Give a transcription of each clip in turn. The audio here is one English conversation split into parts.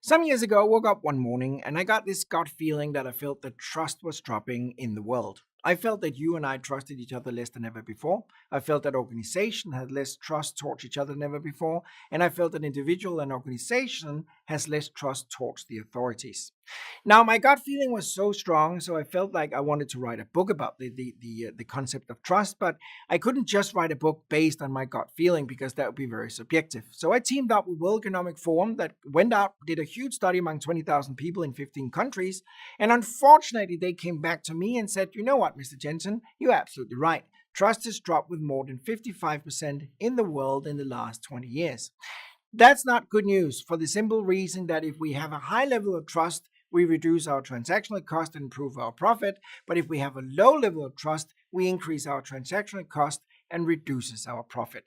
Some years ago, I woke up one morning and I got this gut feeling that I felt that trust was dropping in the world. I felt that you and I trusted each other less than ever before. I felt that organization had less trust towards each other than ever before. And I felt that individual and organization has less trust towards the authorities. Now, my gut feeling was so strong, so I felt like I wanted to write a book about the concept of trust, but I couldn't just write a book based on my gut feeling because that would be very subjective. So I teamed up with World Economic Forum that went out, did a huge study among 20,000 people in 15 countries, and unfortunately, they came back to me and said, you know what, Mr. Jensen, you're absolutely right. Trust has dropped with more than 55% in the world in the last 20 years. That's not good news for the simple reason that if we have a high level of trust, we reduce our transactional cost and improve our profit. But if we have a low level of trust, we increase our transactional cost and reduces our profit.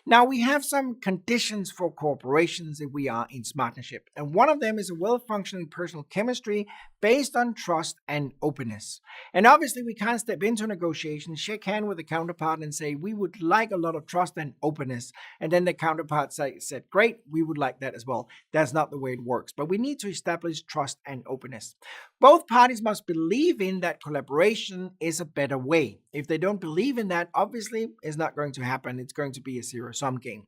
Now, we have some conditions for corporations if we are in partnership. And one of them is a well-functioning personal chemistry based on trust and openness. And obviously, we can't step into negotiations, shake hands with the counterpart and say, we would like a lot of trust and openness. And then the counterpart said, great, we would like that as well. That's not the way it works. But we need to establish trust and openness. Both parties must believe in that collaboration is a better way. If they don't believe in that, obviously, it's not going to happen. It's going to be a zero-sum game.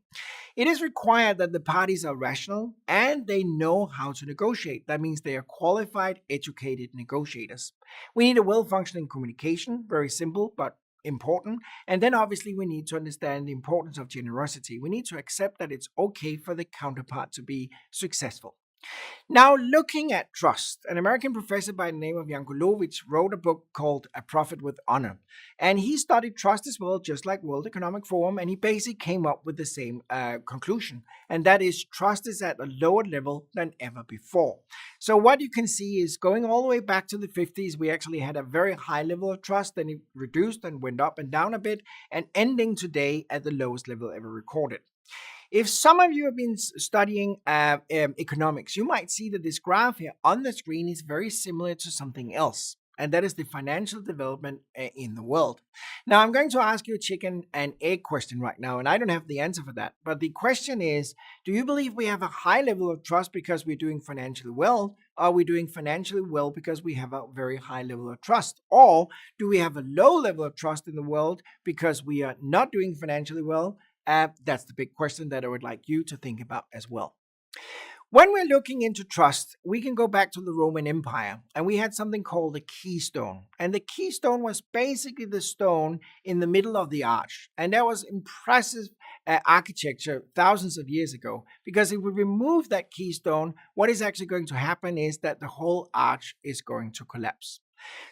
It is required that the parties are rational and they know how to negotiate. That means they are qualified, educated negotiators. We need a well-functioning communication, very simple, but important. And then obviously we need to understand the importance of generosity. We need to accept that it's okay for the counterpart to be successful. Now, looking at trust, an American professor by the name of Yankulovich wrote a book called A Profit with Honor. And he studied trust as well, just like World Economic Forum, and he basically came up with the same conclusion. And that is trust is at a lower level than ever before. So what you can see is going all the way back to the 50s, we actually had a very high level of trust, then it reduced and went up and down a bit, and ending today at the lowest level ever recorded. If some of you have been studying economics, you might see that this graph here on the screen is very similar to something else, and that is the financial development in the world. Now, I'm going to ask you a chicken and egg question right now, and I don't have the answer for that. But the question is, do you believe we have a high level of trust because we're doing financially well? Are we doing financially well because we have a very high level of trust? Or do we have a low level of trust in the world because we are not doing financially well? That's the big question that I would like you to think about as well. When we're looking into trust, we can go back to the Roman Empire, and we had something called the keystone. And the keystone was basically the stone in the middle of the arch. And that was impressive architecture thousands of years ago, because if we remove that keystone, what is actually going to happen is that the whole arch is going to collapse.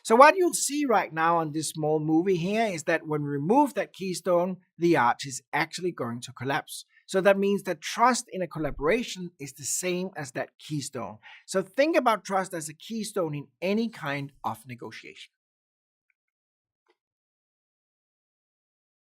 So what you'll see right now on this small movie here is that when we remove that keystone, the arch is actually going to collapse. So that means that trust in a collaboration is the same as that keystone. So think about trust as a keystone in any kind of negotiation.